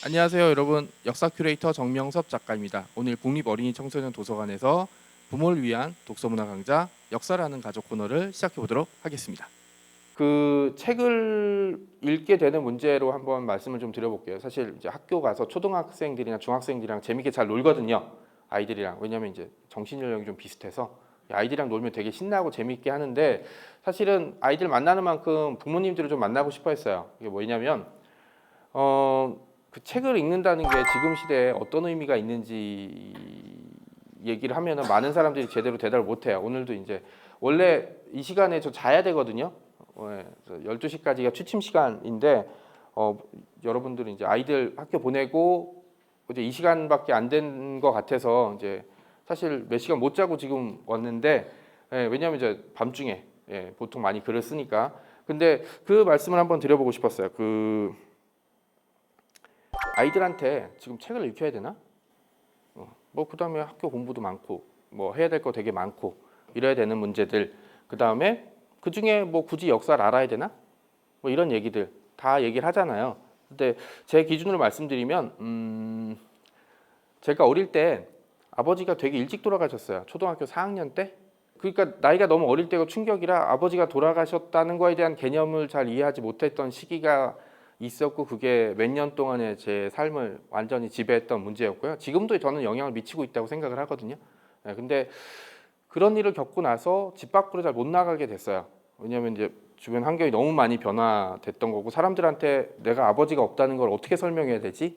안녕하세요 여러분, 역사 큐레이터 정명섭 작가입니다. 오늘 국립어린이 청소년 도서관에서 부모를 위한 독서문화 강좌 역사라는 가족 코너를 시작해 보도록 하겠습니다. 그 책을 읽게 되는 문제로 한번 말씀을 좀 드려볼게요. 사실 이제 학교 가서 초등학생들이나 중학생들이랑 재밌게 잘 놀거든요. 아이들이랑. 왜냐하면 이제 정신 연령이 좀 비슷해서 아이들이랑 놀면 되게 신나고 재밌게 하는데, 사실은 아이들 만나는 만큼 부모님들을 좀 만나고 싶어 했어요. 이게 뭐냐면 그 책을 읽는다는 게 지금 시대에 어떤 의미가 있는지 얘기를 하면 많은 사람들이 제대로 대답을 못해요. 오늘도 이제 원래 이 시간에 저 자야 되거든요. 12시까지가 취침 시간인데 여러분들은 이제 아이들 학교 보내고 이제 이 시간밖에 안 된 것 같아서 이제 사실 몇 시간 못 자고 지금 왔는데, 왜냐하면 이제 밤중에 보통 많이 글을 쓰니까. 근데 그 말씀을 한번 드려보고 싶었어요. 그 아이들한테 지금 책을 읽혀야 되나? 뭐 그다음에 학교 공부도 많고 뭐 해야 될 거 되게 많고 이래야 되는 문제들, 그다음에 그중에 뭐 굳이 역사를 알아야 되나? 뭐 이런 얘기들 다 얘기를 하잖아요. 근데 제 기준으로 말씀드리면 제가 어릴 때 아버지가 되게 일찍 돌아가셨어요. 초등학교 4학년 때. 그러니까 나이가 너무 어릴 때가 충격이라 아버지가 돌아가셨다는 거에 대한 개념을 잘 이해하지 못했던 시기가 있었고, 그게 몇 년 동안의 제 삶을 완전히 지배했던 문제였고요. 지금도 저는 영향을 미치고 있다고 생각을 하거든요. 근데 그런 일을 겪고 나서 집 밖으로 잘 못 나가게 됐어요. 왜냐하면 이제 주변 환경이 너무 많이 변화됐던 거고, 사람들한테 내가 아버지가 없다는 걸 어떻게 설명해야 되지?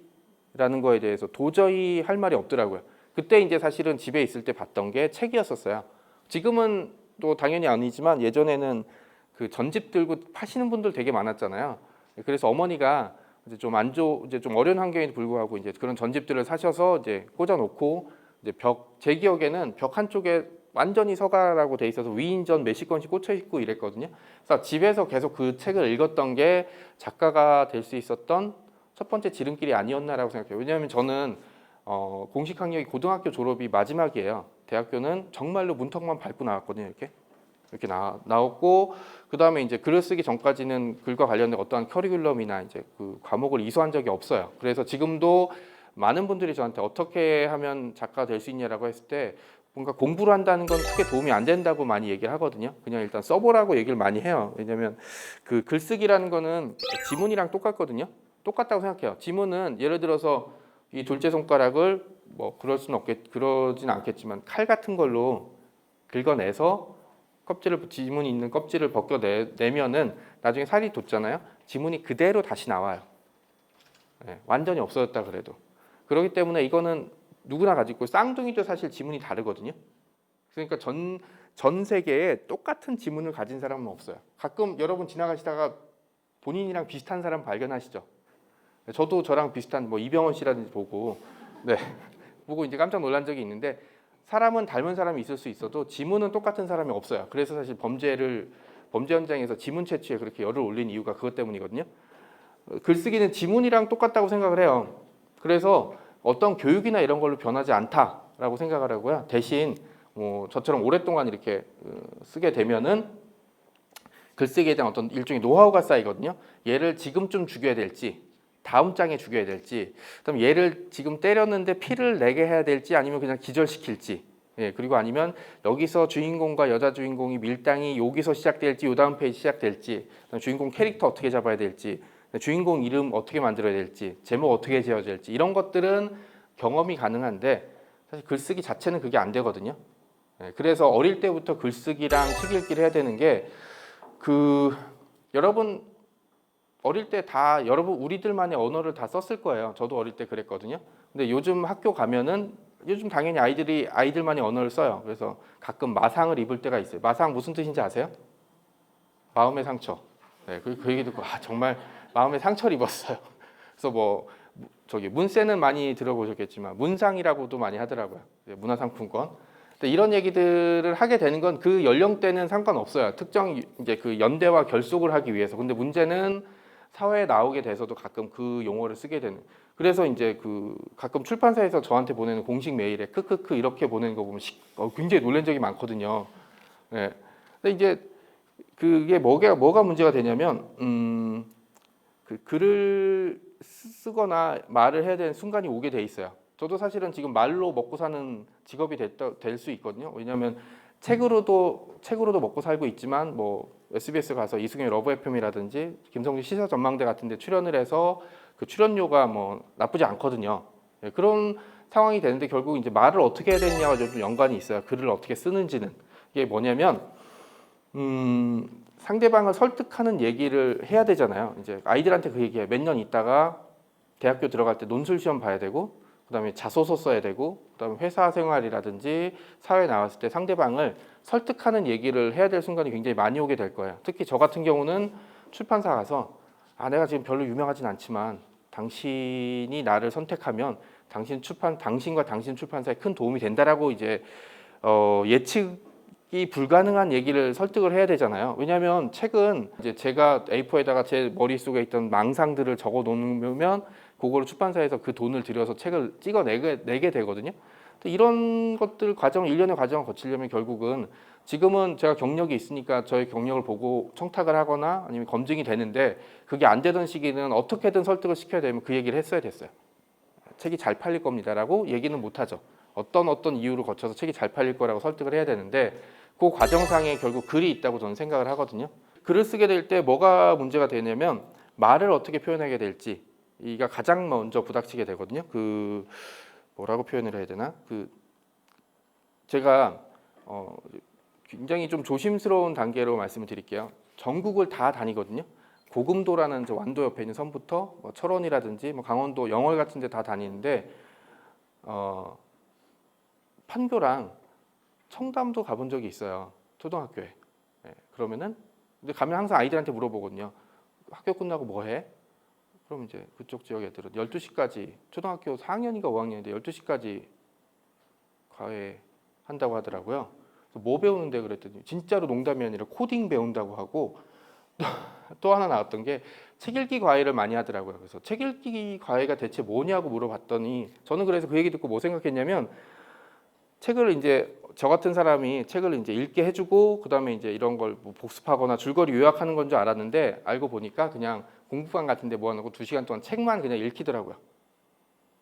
라는 거에 대해서 도저히 할 말이 없더라고요. 그때 이제 사실은 집에 있을 때 봤던 게 책이었었어요. 지금은 또 당연히 아니지만 예전에는 그 전집 들고 파시는 분들 되게 많았잖아요. 그래서 어머니가 이제 이제 좀 어려운 환경에도 불구하고 이제 그런 전집들을 사셔서 이제 꽂아놓고, 이제 제 기억에는 벽 한쪽에 완전히 서가라고 돼 있어서 위인전 몇십 권씩 꽂혀 있고 이랬거든요. 그래서 집에서 계속 그 책을 읽었던 게 작가가 될 수 있었던 첫 번째 지름길이 아니었나라고 생각해요. 왜냐하면 저는 공식 학력이 고등학교 졸업이 마지막이에요. 대학교는 정말로 문턱만 밟고 나왔거든요. 이렇게 나왔고, 그 다음에 이제 글을 쓰기 전까지는 글과 관련된 어떠한 커리큘럼이나 이제 그 과목을 이수한 적이 없어요. 그래서 지금도 많은 분들이 저한테 어떻게 하면 작가 될 수 있냐라고 했을 때 뭔가 공부를 한다는 건 크게 도움이 안 된다고 많이 얘기를 하거든요. 그냥 일단 써보라고 얘기를 많이 해요. 왜냐하면 그 글쓰기라는 거는 지문이랑 똑같거든요. 똑같다고 생각해요. 지문은 예를 들어서 이 둘째 손가락을 뭐 그러진 않겠지만 칼 같은 걸로 긁어내서 지문이 있는 껍질을 벗겨내면은 나중에 살이 돋잖아요. 지문이 그대로 다시 나와요. 완전히 없어졌다 그래도. 그렇기 때문에 이거는 누구나 가지고, 쌍둥이도 사실 지문이 다르거든요. 그러니까 전 세계에 똑같은 지문을 가진 사람은 없어요. 가끔 여러분 지나가시다가 본인이랑 비슷한 사람 발견하시죠? 저도 저랑 비슷한 뭐 이병헌 씨라든지 보고 이제 깜짝 놀란 적이 있는데, 사람은 닮은 사람이 있을 수 있어도 지문은 똑같은 사람이 없어요. 그래서 사실 범죄 현장에서 지문 채취에 그렇게 열을 올린 이유가 그것 때문이거든요. 글쓰기는 지문이랑 똑같다고 생각을 해요. 그래서 어떤 교육이나 이런 걸로 변하지 않다라고 생각을 하고요. 대신 뭐 저처럼 오랫동안 이렇게 쓰게 되면은 글쓰기에 대한 어떤 일종의 노하우가 쌓이거든요. 얘를 지금쯤 죽여야 될지, 다음 장에 죽여야 될지, 그다음 얘를 지금 때렸는데 피를 내게 해야 될지, 아니면 그냥 기절시킬지, 그리고 아니면 여기서 주인공과 여자 주인공이 밀당이 여기서 시작될지, 요 다음 페이지 시작될지, 주인공 캐릭터 어떻게 잡아야 될지, 주인공 이름 어떻게 만들어야 될지, 제목 어떻게 지어야 될지, 이런 것들은 경험이 가능한데 사실 글쓰기 자체는 그게 안 되거든요. 그래서 어릴 때부터 글쓰기랑 책 읽기를 해야 되는 게, 여러분 어릴 때 다 여러분 우리들만의 언어를 다 썼을 거예요. 저도 어릴 때 그랬거든요. 근데 요즘 학교 가면은 요즘 당연히 아이들만의 언어를 써요. 그래서 가끔 마상을 입을 때가 있어요. 마상 무슨 뜻인지 아세요? 마음의 상처. 그 얘기 듣고 정말 마음의 상처를 입었어요. 그래서 뭐 저기 문세는 많이 들어보셨겠지만 문상이라고도 많이 하더라고요. 문화상품권. 근데 이런 얘기들을 하게 되는 건 그 연령대는 상관없어요. 특정 이제 그 연대와 결속을 하기 위해서. 근데 문제는 사회에 나오게 돼서도 가끔 그 용어를 쓰게 되는. 그래서 이제 그 가끔 출판사에서 저한테 보내는 공식 메일에 크크크 이렇게 보내는 거 보면 굉장히 놀란 적이 많거든요. 네. 근데 이제 그게 뭐가 문제가 되냐면 그 글을 쓰거나 말을 해야 되는 순간이 오게 돼 있어요. 저도 사실은 지금 말로 먹고 사는 직업이 될 수 있거든요. 왜냐하면 책으로도 먹고 살고 있지만 뭐 SBS 가서 이승윤 러브 FM이라든지 김성주 시사 전망대 같은데 출연을 해서 그 출연료가 뭐 나쁘지 않거든요. 예, 그런 상황이 되는데 결국 이제 말을 어떻게 해야 되느냐와 좀 연관이 있어요. 글을 어떻게 쓰는지는. 이게 뭐냐면 상대방을 설득하는 얘기를 해야 되잖아요. 이제 아이들한테 그 얘기해. 몇 년 있다가 대학교 들어갈 때 논술 시험 봐야 되고, 그다음에 자소서 써야 되고, 그다음에 회사 생활이라든지 사회 나왔을 때 상대방을 설득하는 얘기를 해야 될 순간이 굉장히 많이 오게 될 거예요. 특히 저 같은 경우는 출판사 가서 내가 지금 별로 유명하진 않지만 당신이 나를 선택하면 당신과 당신 출판사에 큰 도움이 된다라고 이제 예측이 불가능한 얘기를 설득을 해야 되잖아요. 왜냐하면 책은 이제 제가 A4에다가 제 머릿속에 있던 망상들을 적어 놓으면 그거를 출판사에서 그 돈을 들여서 책을 찍어내게 되거든요. 이런 것들 일련의 과정을 거치려면 결국은 지금은 제가 경력이 있으니까 저의 경력을 보고 청탁을 하거나 아니면 검증이 되는데 그게 안 되던 시기는 어떻게든 설득을 시켜야 되면 그 얘기를 했어야 됐어요. 책이 잘 팔릴 겁니다라고 얘기는 못하죠. 어떤 이유를 거쳐서 책이 잘 팔릴 거라고 설득을 해야 되는데 그 과정상에 결국 글이 있다고 저는 생각을 하거든요. 글을 쓰게 될 때 뭐가 문제가 되냐면 말을 어떻게 표현하게 될지 이가 가장 먼저 부닥치게 되거든요. 그 뭐라고 표현을 해야 되나? 제가 굉장히 좀 조심스러운 단계로 말씀을 드릴게요. 전국을 다 다니거든요. 고금도라는 저 완도 옆에 있는 섬부터 뭐 철원이라든지 뭐 강원도 영월 같은 데 다 다니는데 판교랑 청담도 가본 적이 있어요. 초등학교에. 네, 그러면은 근데 가면 항상 아이들한테 물어보거든요. 학교 끝나고 뭐 해? 그럼 이제 그쪽 지역 애들은 12시까지 초등학교 4학년인가 5학년인데 12시까지 과외 한다고 하더라고요. 그래서 뭐 배우는데 그랬더니 진짜로 농담이 아니라 코딩 배운다고 하고 또 하나 나왔던 게 책 읽기 과외를 많이 하더라고요. 그래서 책 읽기 과외가 대체 뭐냐고 물어봤더니 저는 그래서 그 얘기 듣고 뭐 생각했냐면 책을 이제 저 같은 사람이 책을 이제 읽게 해주고 그다음에 이제 이런 걸 뭐 복습하거나 줄거리 요약하는 건 줄 알았는데 알고 보니까 그냥 공부방 같은데 모아놓고 2시간 동안 책만 그냥 읽히더라고요.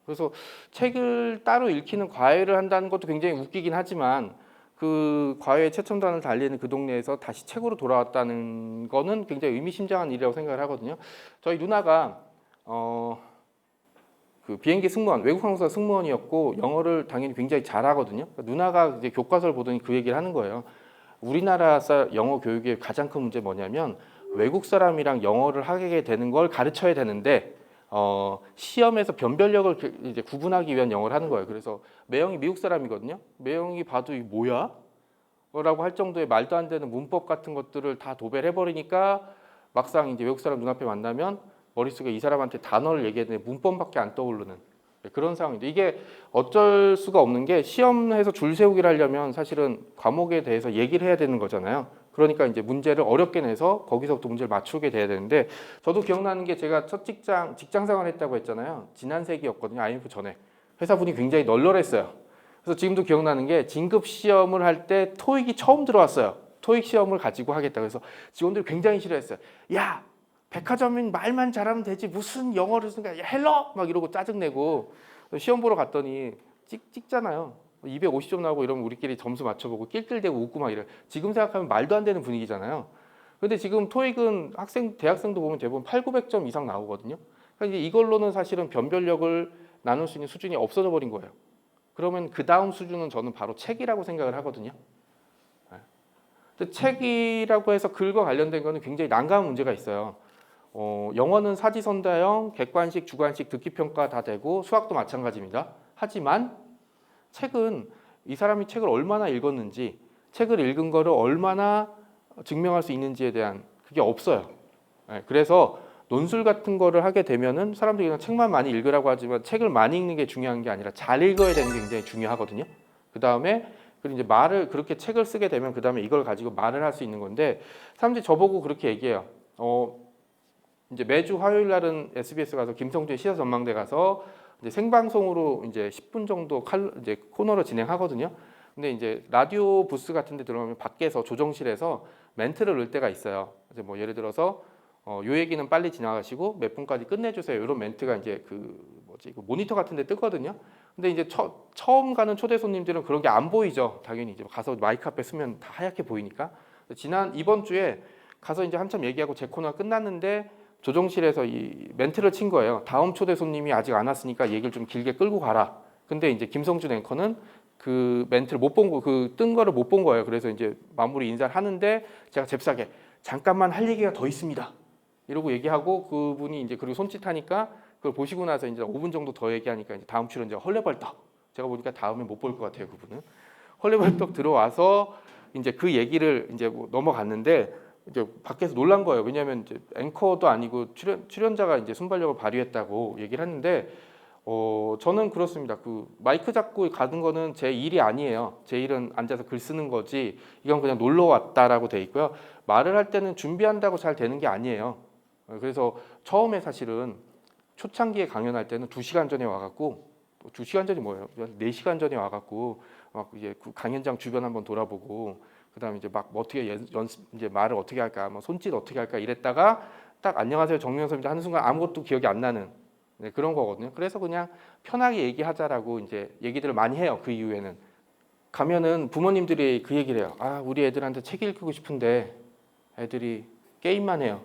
그래서 책을 따로 읽히는 과외를 한다는 것도 굉장히 웃기긴 하지만 그 과외 최첨단을 달리는 그 동네에서 다시 책으로 돌아왔다는 거는 굉장히 의미심장한 일이라고 생각을 하거든요. 저희 누나가 그 비행기 승무원, 외국 항공사 승무원이었고 영어를 당연히 굉장히 잘하거든요. 그러니까 누나가 이제 교과서를 보더니 그 얘기를 하는 거예요. 우리나라 영어 교육의 가장 큰 문제 뭐냐면 외국 사람이랑 영어를 하게 되는 걸 가르쳐야 되는데 시험에서 변별력을 이제 구분하기 위한 영어를 하는 거예요. 그래서 매형이 미국 사람이거든요. 매형이 봐도 이게 뭐야? 라고 할 정도의 말도 안 되는 문법 같은 것들을 다 도배를 해버리니까 막상 이제 외국 사람 눈앞에 만나면 머릿속에 이 사람한테 단어를 얘기했는데 문법밖에 안 떠오르는 그런 상황인데 이게 어쩔 수가 없는 게 시험에서 줄 세우기를 하려면 사실은 과목에 대해서 얘기를 해야 되는 거잖아요. 그러니까 이제 문제를 어렵게 내서 거기서부터 문제를 맞추게 돼야 되는데 저도 기억나는 게 제가 첫 직장 생활했다고 했잖아요. 지난 세기였거든요. IMF 전에. 회사분이 굉장히 널널했어요. 그래서 지금도 기억나는 게 진급 시험을 할 때 토익이 처음 들어왔어요. 토익 시험을 가지고 하겠다. 그래서 직원들이 굉장히 싫어했어요. 야, 백화점인 말만 잘하면 되지 무슨 영어를 쓰니까 헬로 막 이러고 짜증내고 시험 보러 갔더니 찍잖아요. 250점 나오고 이러면 우리끼리 점수 맞춰보고 낄낄대고 웃고 막 이래. 지금 생각하면 말도 안 되는 분위기잖아요. 근데 지금 토익은 대학생도 보면 대부분 8, 900점 이상 나오거든요. 그러니까 이제 이걸로는 사실은 변별력을 나눌 수 있는 수준이 없어져 버린 거예요. 그러면 그 다음 수준은 저는 바로 책이라고 생각을 하거든요. 근데 책이라고 해서 글과 관련된 거는 굉장히 난감한 문제가 있어요. 영어는 사지선다형, 객관식, 주관식, 듣기평가 다 되고 수학도 마찬가지입니다. 하지만 책은 이 사람이 책을 얼마나 읽었는지 책을 읽은 거를 얼마나 증명할 수 있는지에 대한 그게 없어요. 그래서 논술 같은 거를 하게 되면은 사람들이 그냥 책만 많이 읽으라고 하지만 책을 많이 읽는 게 중요한 게 아니라 잘 읽어야 되는 게 굉장히 중요하거든요. 그다음에 그리고 이제 말을 그렇게 책을 쓰게 되면 그다음에 이걸 가지고 말을 할 수 있는 건데 사람들이 저보고 그렇게 얘기해요. 이제 매주 화요일 날은 SBS 가서 김성주의 시사 전망대 가서 이제 생방송으로 이제 10분 정도 이제 코너를 진행하거든요. 근데 이제 라디오 부스 같은 데 들어가면 밖에서 조정실에서 멘트를 넣을 때가 있어요. 이제 뭐 예를 들어서 요 얘기는 빨리 지나가시고 몇 분까지 끝내주세요. 이런 멘트가 이제 그 모니터 같은데 뜨거든요. 근데 이제 처음 가는 초대 손님들은 그런 게 안 보이죠. 당연히 이제 가서 마이크 앞에 서면 다 하얗게 보이니까. 이번 주에 가서 이제 한참 얘기하고 제 코너가 끝났는데 조정실에서 이 멘트를 친 거예요. 다음 초대 손님이 아직 안 왔으니까 얘기를 좀 길게 끌고 가라. 근데 이제 김성준 앵커는 그 멘트를 못 본 거, 그 뜬 거를 못 본 거예요. 그래서 이제 마무리 인사를 하는데 제가 잽싸게 잠깐만 할 얘기가 더 있습니다. 이러고 얘기하고 그분이 이제 그리고 손짓하니까 그걸 보시고 나서 이제 5분 정도 더 얘기하니까 이제 다음 출연자가 헐레벌떡. 제가 보니까 다음에 못 볼 것 같아요, 그분은. 헐레벌떡 들어와서 이제 그 얘기를 이제 뭐 넘어갔는데 이제 밖에서 놀란 거예요. 왜냐하면 이제 앵커도 아니고 출연자가 이제 순발력을 발휘했다고 얘기를 했는데 저는 그렇습니다. 그 마이크 잡고 가는 거는 제 일이 아니에요. 제 일은 앉아서 글 쓰는 거지. 이건 그냥 놀러 왔다라고 돼 있고요. 말을 할 때는 준비한다고 잘 되는 게 아니에요. 그래서 처음에 사실은 초창기에 강연할 때는 2시간 전에 와갖고 2시간 전이 뭐예요? 4시간 전에 와갖고 막 이제 그 강연장 주변 한번 돌아보고 그다음에 이제 막 뭐 어떻게 연습 이제 말을 어떻게 할까, 뭐 손짓 어떻게 할까 이랬다가 딱 안녕하세요 정명섭 이제 하는 순간 아무것도 기억이 안 나는 그런 거거든요. 그래서 그냥 편하게 얘기하자라고 이제 얘기들을 많이 해요. 그 이후에는 가면은 부모님들이 그 얘기를 해요. 아 우리 애들한테 책 읽히고 싶은데 애들이 게임만 해요.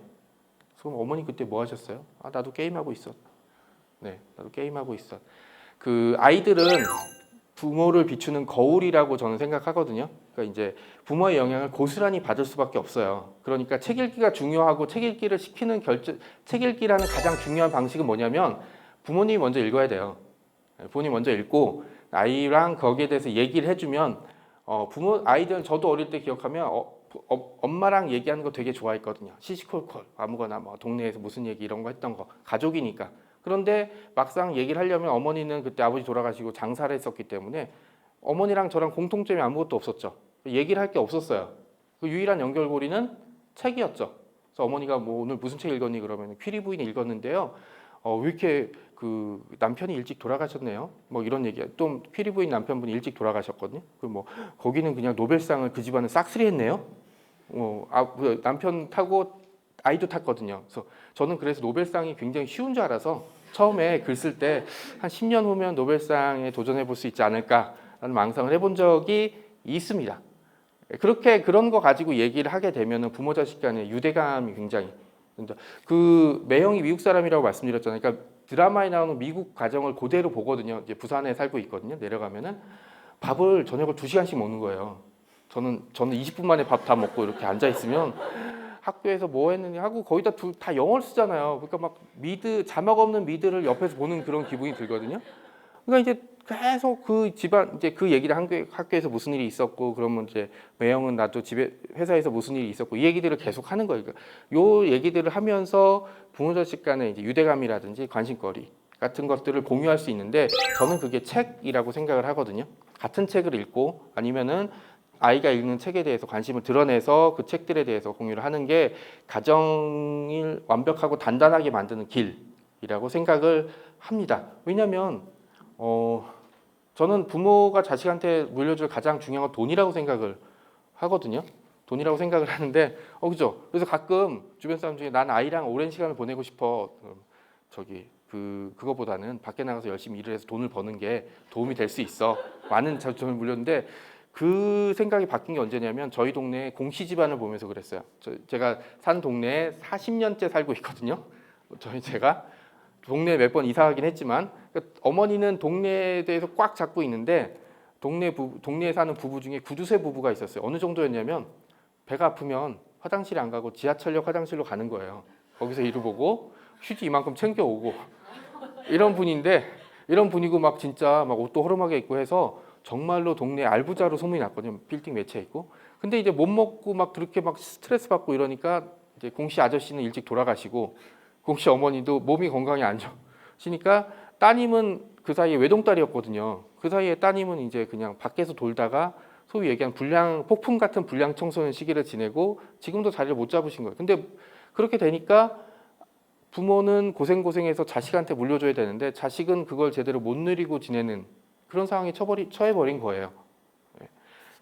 그럼 어머니 그때 뭐 하셨어요? 아 나도 게임하고 있어. 네, 나도 게임하고 있어. 그 아이들은 부모를 비추는 거울이라고 저는 생각하거든요. 그러니까 이제 부모의 영향을 고스란히 받을 수밖에 없어요. 그러니까 책 읽기가 중요하고 책 읽기를 시키는 책 읽기라는 가장 중요한 방식은 뭐냐면 부모님이 먼저 읽어야 돼요. 부모님 먼저 읽고 아이랑 거기에 대해서 얘기를 해주면 아이들은 저도 어릴 때 기억하면 엄마랑 얘기하는 거 되게 좋아했거든요. 시시콜콜 아무거나 뭐 동네에서 무슨 얘기 이런 거 했던 거 가족이니까. 그런데 막상 얘기를 하려면 어머니는 그때 아버지 돌아가시고 장사를 했었기 때문에 어머니랑 저랑 공통점이 아무것도 없었죠. 얘기를 할 게 없었어요. 그 유일한 연결고리는 책이었죠. 그래서 어머니가 뭐 오늘 무슨 책 읽었니 그러면 퀴리 부인 읽었는데요. 왜 이렇게 그 남편이 일찍 돌아가셨네요. 뭐 이런 얘기. 또 퀴리 부인 남편분이 일찍 돌아가셨거든요. 그 뭐 거기는 그냥 노벨상을 그 집안은 싹쓸이했네요. 그 남편 타고 아이도 탔거든요. 그래서 노벨상이 굉장히 쉬운 줄 알아서 처음에 글 쓸 때 한 10년 후면 노벨상에 도전해 볼 수 있지 않을까라는 망상을 해본 적이 있습니다. 그렇게 그런 거 가지고 얘기를 하게 되면 부모 자식 간의 유대감이 굉장히 그 매형이 미국 사람이라고 말씀드렸잖아요. 그러니까 드라마에 나오는 미국 가정을 그대로 보거든요. 이제 부산에 살고 있거든요. 내려가면은 밥을 저녁을 2시간씩 먹는 거예요. 저는 20분 만에 밥 다 먹고 이렇게 앉아 있으면 학교에서 뭐 했느냐 하고 거의 다 영어를 쓰잖아요. 그러니까 막 자막 없는 미드를 옆에서 보는 그런 기분이 들거든요. 그러니까 이제 계속 그 집안 이제 그 얘기를 학교에서 무슨 일이 있었고 그러면 이제 매형은 나도 회사에서 무슨 일이 있었고 이 얘기들을 계속 하는 거예요. 그러니까 요 얘기들을 하면서 부모 자식 간의 이제 유대감이라든지 관심거리 같은 것들을 공유할 수 있는데 저는 그게 책이라고 생각을 하거든요. 같은 책을 읽고 아니면은 아이가 읽는 책에 대해서 관심을 드러내서 그 책들에 대해서 공유를 하는 게 가정을 완벽하고 단단하게 만드는 길이라고 생각을 합니다. 왜냐하면 저는 부모가 자식한테 물려줄 가장 중요한 건 돈이라고 생각을 하거든요. 돈이라고 생각을 하는데 그죠? 그래서 가끔 주변 사람 중에 난 아이랑 오랜 시간을 보내고 싶어. 그거보다는 밖에 나가서 열심히 일을 해서 돈을 버는 게 도움이 될 수 있어. 많은 돈을 물렸는데 그 생각이 바뀐 게 언제냐면 저희 동네 공시 집안을 보면서 그랬어요. 제가 산 동네에 40년째 살고 있거든요. 제가 동네에 몇 번 이사 가긴 했지만 그러니까 어머니는 동네에 대해서 꽉 잡고 있는데 동네에 사는 부부 중에 구두쇠 부부가 있었어요. 어느 정도였냐면 배가 아프면 화장실에 안 가고 지하철역 화장실로 가는 거예요. 거기서 일을 보고 휴지 이만큼 챙겨오고 이런 분이고 막 진짜 막 옷도 허름하게 입고 해서 정말로 동네 알부자로 소문이 났거든요. 빌딩 매체에 있고. 근데 이제 못 먹고 막 그렇게 막 스트레스 받고 이러니까 이제 공씨 아저씨는 일찍 돌아가시고 공씨 어머니도 몸이 건강이 안 좋으시니까 따님은 그 사이에 외동딸이었거든요. 그 사이에 따님은 이제 그냥 밖에서 돌다가 소위 얘기한 폭풍 같은 불량 청소년 시기를 지내고 지금도 자리를 못 잡으신 거예요. 근데 그렇게 되니까 부모는 고생해서 자식한테 물려줘야 되는데 자식은 그걸 제대로 못 누리고 지내는 그런 상황에 처해버린 거예요.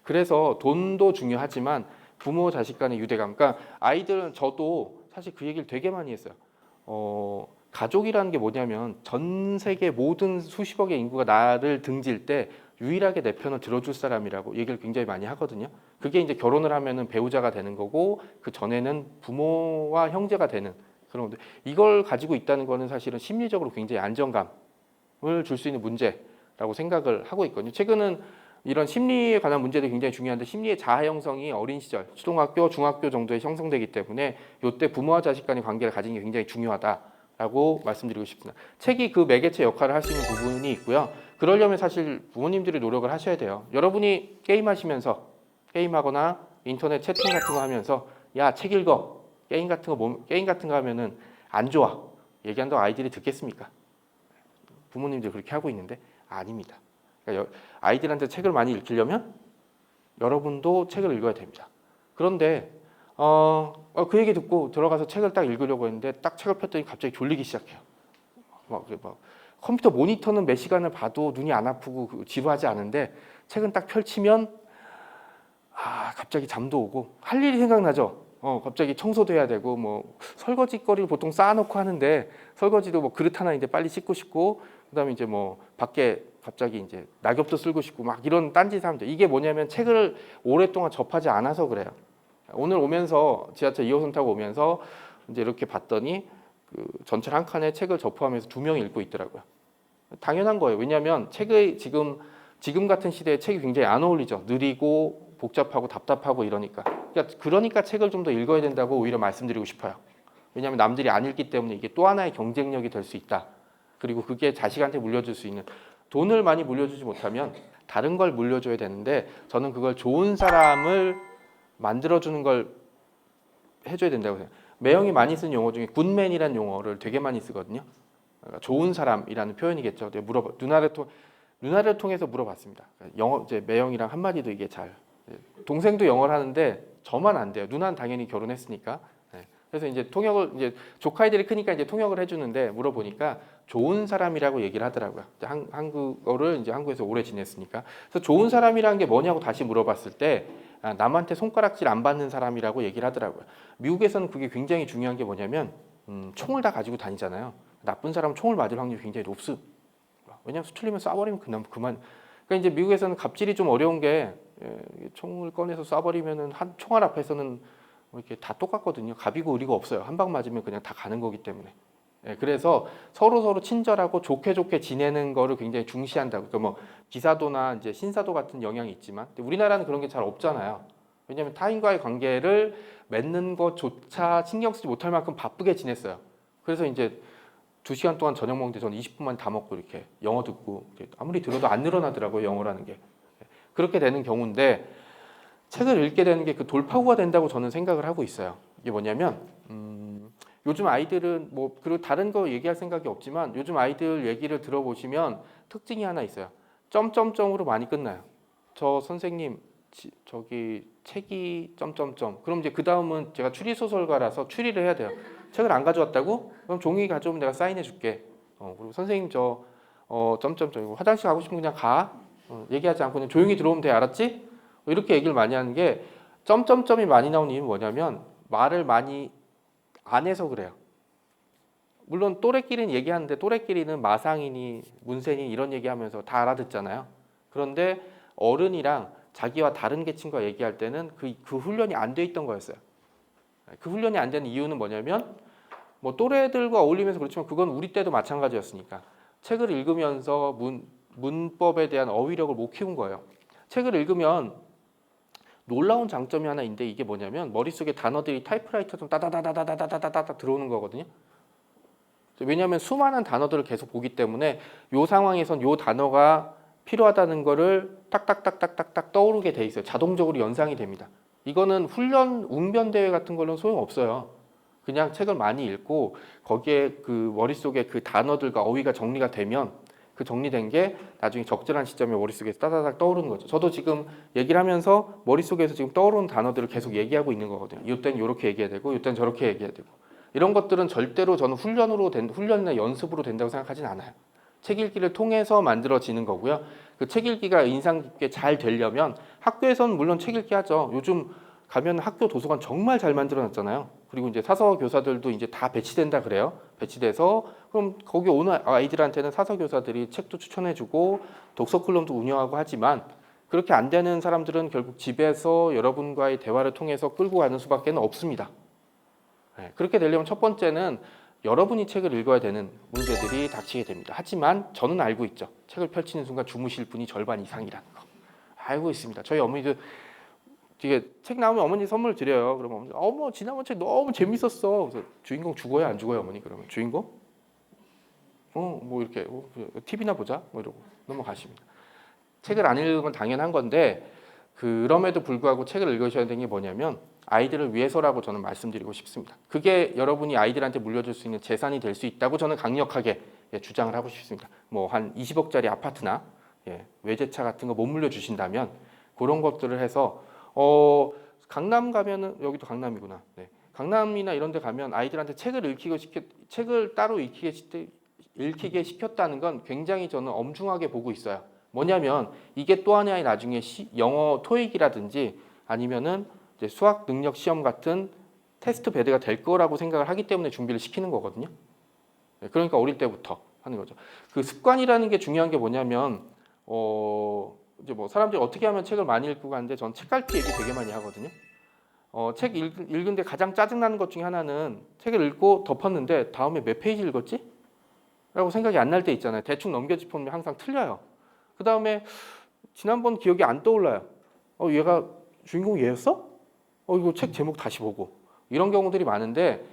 그래서 돈도 중요하지만 부모 자식 간의 유대감. 그러니까 아이들은 저도 사실 그 얘기를 되게 많이 했어요. 가족이라는 게 뭐냐면 전 세계 모든 수십억의 인구가 나를 등질 때 유일하게 내 편을 들어줄 사람이라고 얘기를 굉장히 많이 하거든요. 그게 이제 결혼을 하면은 배우자가 되는 거고 그 전에는 부모와 형제가 되는 그런 건데 이걸 가지고 있다는 거는 사실은 심리적으로 굉장히 안정감을 줄 수 있는 문제라고 생각을 하고 있거든요. 최근은 이런 심리에 관한 문제도 굉장히 중요한데 심리의 자아 형성이 어린 시절, 초등학교, 중학교 정도에 형성되기 때문에 이때 부모와 자식 간의 관계를 가지는 게 굉장히 중요하다라고 말씀드리고 싶습니다. 책이 그 매개체 역할을 할 수 있는 부분이 있고요. 그러려면 사실 부모님들이 노력을 하셔야 돼요. 여러분이 게임하시면서 게임하거나 인터넷 채팅 같은 거 하면서 야, 책 읽어. 게임 같은 거 하면은 안 좋아. 얘기한다고 아이들이 듣겠습니까? 부모님들이 그렇게 하고 있는데 아닙니다. 그러니까 아이들한테 책을 많이 읽히려면 여러분도 책을 읽어야 됩니다. 그런데 그 얘기 듣고 들어가서 책을 딱 읽으려고 했는데 딱 책을 폈더니 갑자기 졸리기 시작해요. 막 컴퓨터 모니터는 몇 시간을 봐도 눈이 안 아프고 지루하지 않은데 책은 딱 펼치면 갑자기 잠도 오고 할 일이 생각나죠. 갑자기 청소도 해야 되고 뭐 설거지거리를 보통 쌓아놓고 하는데 설거지도 뭐 그릇 하나인데 빨리 씻고 싶고 그다음에 이제 뭐 밖에 갑자기 이제 낙엽도 쓸고 싶고 막 이런 딴짓을 하면 돼. 이게 뭐냐면 책을 오랫동안 접하지 않아서 그래요. 오늘 오면서 지하철 2호선 타고 오면서 이제 이렇게 봤더니 그 전철 한 칸에 책을 접하면서 2명이 읽고 있더라고요. 당연한 거예요. 왜냐하면 책의 지금 같은 시대에 책이 굉장히 안 어울리죠. 느리고 복잡하고 답답하고 이러니까. 그러니까 책을 좀 더 읽어야 된다고 오히려 말씀드리고 싶어요. 왜냐하면 남들이 안 읽기 때문에 이게 또 하나의 경쟁력이 될 수 있다. 그리고 그게 자식한테 물려줄 수 있는 돈을 많이 물려주지 못하면 다른 걸 물려줘야 되는데 저는 그걸 좋은 사람을 만들어주는 걸 해줘야 된다고 생각해요. 매형이 많이 쓰는 용어 중에 굿맨이라는 용어를 되게 많이 쓰거든요. 그러니까 좋은 사람이라는 표현이겠죠. 누나를 통해서 물어봤습니다. 영어 이제 매형이랑 한마디도 이게 잘 동생도 영어를 하는데 저만 안 돼요. 누나는 당연히 결혼했으니까. 그래서 이제 통역을 이제 조카애들이 크니까 이제 통역을 해주는데 물어보니까 좋은 사람이라고 얘기를 하더라고요. 한국어를 이제 한국에서 오래 지냈으니까. 그래서 좋은 사람이라는 게 뭐냐고 다시 물어봤을 때 남한테 손가락질 안 받는 사람이라고 얘기를 하더라고요. 미국에서는 그게 굉장히 중요한 게 뭐냐면 총을 다 가지고 다니잖아요. 나쁜 사람은 총을 맞을 확률이 굉장히 높습니다. 왜냐하면 수틀리면 쏴버리면 그만. 그러니까 이제 미국에서는 갑질이 좀 어려운 게 총을 꺼내서 쏴버리면은 한 총알 앞에서는 이렇게 다 똑같거든요. 갑이고 의리고 없어요. 한 방 맞으면 그냥 다 가는 거기 때문에. 그래서 서로 친절하고 좋게 지내는 거를 굉장히 중시한다고. 그러니까 뭐 기사도나 이제 신사도 같은 영향이 있지만 우리나라는 그런 게 잘 없잖아요. 왜냐하면 타인과의 관계를 맺는 것조차 신경 쓰지 못할 만큼 바쁘게 지냈어요. 그래서 이제 2시간 동안 저녁 먹는데 저는 20분만 다 먹고 이렇게 영어 듣고 아무리 들어도 안 늘어나더라고요. 영어라는 게. 그렇게 되는 경우인데 책을 읽게 되는 게 그 돌파구가 된다고 저는 생각을 하고 있어요. 이게 뭐냐면 요즘 아이들은 뭐 그리고 다른 거 얘기할 생각이 없지만 요즘 아이들 얘기를 들어보시면 특징이 하나 있어요. 점점점으로 많이 끝나요. 저 선생님 저기 책이 점점점. 그럼 이제 그 다음은 제가 추리 소설가라서 추리를 해야 돼요. 책을 안 가져왔다고? 그럼 종이 가져오면 내가 사인해 줄게. 그리고 선생님 저 점점점 화장실 가고 싶으면 그냥 가. 얘기하지 않고 그냥 조용히 들어오면 돼. 알았지? 이렇게 얘기를 많이 하는 게 점점점이 많이 나오는 이유는 뭐냐면 말을 많이 안 해서 그래요. 물론 또래끼리는 얘기하는데 또래끼리는 마상이니 문세니 이런 얘기하면서 다 알아듣잖아요. 그런데 어른이랑 자기와 다른 계층과 얘기할 때는 그 훈련이 안 돼 있던 거였어요. 그 훈련이 안 되는 이유는 뭐냐면 뭐 또래들과 어울리면서 그렇지만 그건 우리 때도 마찬가지였으니까 책을 읽으면서 문법에 대한 어휘력을 못 키운 거예요. 책을 읽으면 놀라운 장점이 하나 있는데 이게 뭐냐면 머릿속에 단어들이 타이프라이터처럼 따다다다다다다다다 들어오는 거거든요. 왜냐하면 수많은 단어들을 계속 보기 때문에 이 상황에선 이 단어가 필요하다는 거를 딱딱딱딱딱딱 떠오르게 돼 있어요. 자동적으로 연상이 됩니다. 이거는 훈련 웅변 대회 같은 걸로는 소용없어요. 그냥 책을 많이 읽고 거기에 그 머릿속에 그 단어들과 어휘가 정리가 되면 그 정리된 게 나중에 적절한 시점에 머릿속에서 따다닥 떠오르는 거죠. 저도 지금 얘기를 하면서 머릿속에서 지금 떠오르는 단어들을 계속 얘기하고 있는 거거든요. 이때는 이렇게 얘기해야 되고 이때는 저렇게 얘기해야 되고 이런 것들은 절대로 저는 훈련이나 연습으로 된다고 생각하진 않아요. 책 읽기를 통해서 만들어지는 거고요. 그 책 읽기가 인상 깊게 잘 되려면 학교에서는 물론 책 읽기 하죠. 요즘 가면 학교 도서관 정말 잘 만들어 놨잖아요. 그리고 이제 사서 교사들도 이제 다 배치된다 그래요. 배치돼서 그럼 거기 오는 아이들한테는 사서 교사들이 책도 추천해주고 독서 클럽도 운영하고 하지만 그렇게 안 되는 사람들은 결국 집에서 여러분과의 대화를 통해서 끌고 가는 수밖에 없습니다. 네, 그렇게 되려면 첫 번째는 여러분이 책을 읽어야 되는 문제들이 닥치게 됩니다. 하지만 저는 알고 있죠. 책을 펼치는 순간 주무실 분이 절반 이상이라는 거. 알고 있습니다. 저희 어머니도 되게 책 나오면 어머니 선물 드려요. 그러면 어머니, 어머 지난번 책 너무 재밌었어. 그래서 주인공 죽어요 안 죽어요 어머니? 그러면 주인공? 뭐 이렇게 TV나 보자 뭐 이러고 넘어가십니다. 책을 안 읽으면 당연한 건데 그럼에도 불구하고 책을 읽으셔야 되는 게 뭐냐면 아이들을 위해서라고 저는 말씀드리고 싶습니다. 그게 여러분이 아이들한테 물려줄 수 있는 재산이 될 수 있다고 저는 강력하게 주장을 하고 싶습니다. 뭐 한 20억짜리 아파트나 외제차 같은 거 못 물려주신다면 그런 것들을 해서 강남 가면은 여기도 강남이구나. 네. 강남이나 이런 데 가면 아이들한테 책을 따로 읽히게 시켰다는 건 굉장히 저는 엄중하게 보고 있어요. 뭐냐면 이게 또 하나의 나중에 영어 토익이라든지 아니면은 이제 수학 능력 시험 같은 테스트 베드가 될 거라고 생각을 하기 때문에 준비를 시키는 거거든요. 네, 그러니까 어릴 때부터 하는 거죠. 그 습관이라는 게 중요한 게 뭐냐면 이제 뭐 사람들이 어떻게 하면 책을 많이 읽고 가는데 전 책갈피 얘기 되게 많이 하거든요. 책 읽는데 가장 짜증나는 것 중에 하나는 책을 읽고 덮었는데 다음에 몇 페이지 읽었지? 라고 생각이 안 날 때 있잖아요. 대충 넘겨짚으면 항상 틀려요. 그 다음에 지난번 기억이 안 떠올라요. 얘가 주인공 얘였어? 이거 책 제목 다시 보고 이런 경우들이 많은데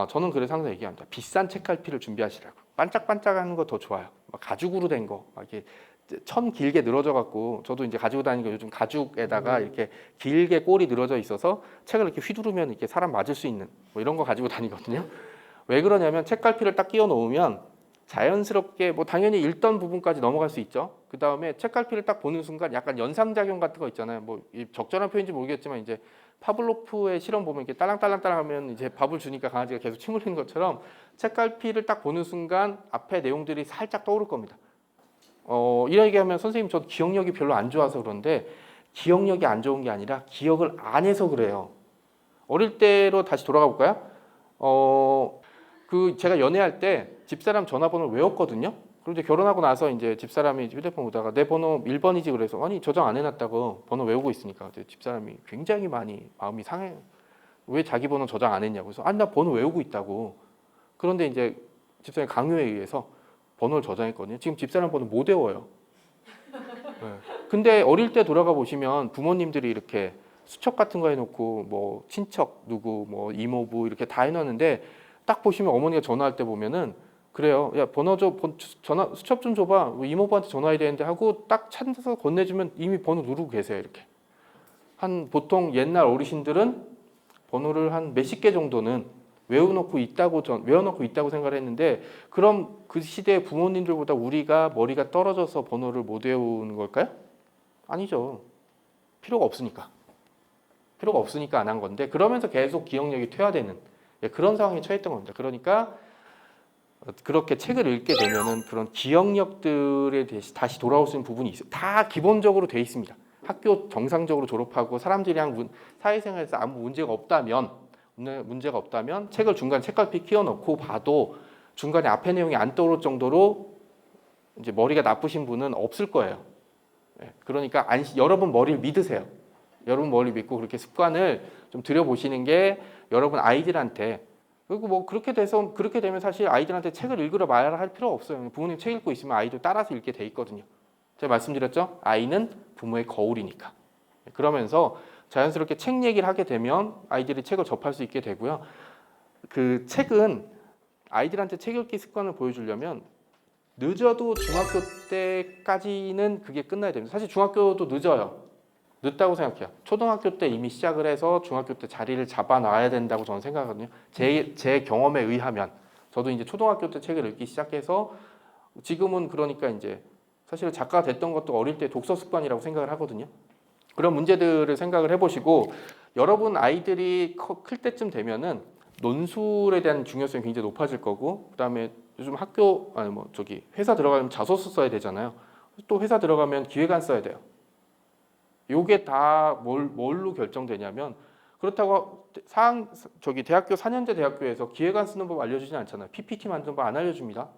저는 그래서 항상 얘기합니다. 비싼 책갈피를 준비하시라고. 반짝반짝하는 거 더 좋아요. 막 가죽으로 된 거, 막 이렇게 천 길게 늘어져 갖고 저도 이제 가지고 다니는 거 요즘 가죽에다가 이렇게 길게 꼴이 늘어져 있어서 책을 이렇게 휘두르면 이렇게 사람 맞을 수 있는 뭐 이런 거 가지고 다니거든요. 왜 그러냐면 책갈피를 딱 끼워 놓으면 자연스럽게 뭐 당연히 읽던 부분까지 넘어갈 수 있죠. 그 다음에 책갈피를 딱 보는 순간 약간 연상작용 같은 거 있잖아요. 뭐 적절한 표현인지 모르겠지만 이제 파블로프의 실험 보면 이렇게 딸랑딸랑딸랑하면 이제 밥을 주니까 강아지가 계속 침 흘리는 것처럼 책갈피를 딱 보는 순간 앞에 내용들이 살짝 떠오를 겁니다. 이런 얘기하면 선생님 저 기억력이 별로 안 좋아서 그런데 기억력이 안 좋은 게 아니라 기억을 안 해서 그래요. 어릴 때로 다시 돌아가 볼까요? 제가 연애할 때 집사람 전화번호를 외웠거든요. 그런데 결혼하고 나서 이제 집사람이 휴대폰 보다가 내 번호 1번이지 그래서 아니 저장 안 해놨다고 번호 외우고 있으니까 집사람이 굉장히 많이 마음이 상해. 왜 자기 번호 저장 안 했냐고 그래서 아니 나 번호 외우고 있다고. 그런데 이제 집사람이 강요에 의해서 번호를 저장했거든요. 지금 집사람 번호 못 외워요. 네. 근데 어릴 때 돌아가 보시면 부모님들이 이렇게 수첩 같은 거 해놓고 뭐 친척 누구 뭐 이모부 이렇게 다 해놨는데 딱 보시면 어머니가 전화할 때 보면은 그래요. 야 번호 전화 수첩 좀 줘봐. 이모부한테 전화해야 되는데 하고 딱 찾아서 건네주면 이미 번호 누르고 계세요. 이렇게 보통 옛날 어르신들은 번호를 한 몇십 개 정도는 외워놓고 있다고 생각을 했는데 그럼 그 시대의 부모님들보다 우리가 머리가 떨어져서 번호를 못 외우는 걸까요? 아니죠. 필요가 없으니까 안 한 건데 그러면서 계속 기억력이 퇴화되는 그런 상황에 처했던 겁니다. 그러니까 그렇게 책을 읽게 되면은 그런 기억력들에 다시 돌아올 수 있는 부분이 있어요. 다 기본적으로 돼 있습니다. 학교 정상적으로 졸업하고 사람들이랑 사회생활에서 아무 문제가 없다면 책을 중간에 책갈피 끼워넣고 봐도 중간에 앞에 내용이 안 떠오를 정도로 이제 머리가 나쁘신 분은 없을 거예요. 그러니까 여러분 머리를 믿으세요. 여러분 머리를 믿고 그렇게 습관을 좀 들여보시는 게 여러분 아이들한테 그리고 뭐 그렇게 되면 사실 아이들한테 책을 읽으러 말할 필요가 없어요. 부모님 책 읽고 있으면 아이도 따라서 읽게 돼 있거든요. 제가 말씀드렸죠? 아이는 부모의 거울이니까. 그러면서 자연스럽게 책 얘기를 하게 되면 아이들이 책을 접할 수 있게 되고요. 그 책은 아이들한테 책 읽기 습관을 보여주려면 늦어도 중학교 때까지는 그게 끝나야 됩니다. 사실 중학교도 늦어요. 늦다고 생각해요. 초등학교 때 이미 시작을 해서 중학교 때 자리를 잡아놔야 된다고 저는 생각하거든요. 제 경험에 의하면 저도 이제 초등학교 때 책을 읽기 시작해서 지금은 그러니까 이제 사실 작가가 됐던 것도 어릴 때 독서 습관이라고 생각을 하거든요. 그런 문제들을 생각을 해보시고 여러분 아이들이 클 때쯤 되면은 논술에 대한 중요성이 굉장히 높아질 거고 그다음에 요즘 회사 들어가면 자소서 써야 되잖아요. 또 회사 들어가면 기획안 써야 돼요. 요게 다 뭘로 결정되냐면 그렇다고 대학교 4년제 대학교에서 기획안 쓰는 법 알려주진 않잖아요. PPT 만드는 법 안 알려줍니다.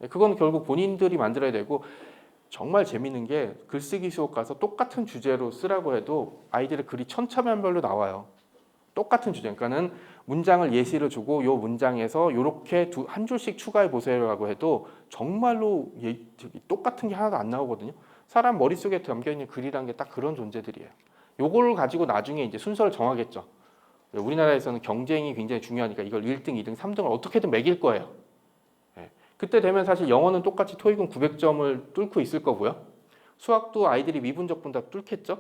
그건 결국 본인들이 만들어야 되고 정말 재밌는 게 글쓰기 수업 가서 똑같은 주제로 쓰라고 해도 아이들의 글이 천차만별로 나와요. 똑같은 주제. 그러니까는 문장을 예시를 주고 요 문장에서 요렇게 한 줄씩 추가해 보세요라고 해도 정말로 똑같은 게 하나도 안 나오거든요. 사람 머릿속에 담겨 있는 글이란 게 딱 그런 존재들이에요. 요걸 가지고 나중에 이제 순서를 정하겠죠. 우리나라에서는 경쟁이 굉장히 중요하니까 이걸 1등, 2등, 3등을 어떻게든 매길 거예요. 그때 되면 사실 영어는 똑같이 토익은 900점을 뚫고 있을 거고요. 수학도 아이들이 미분적분 다 뚫겠죠.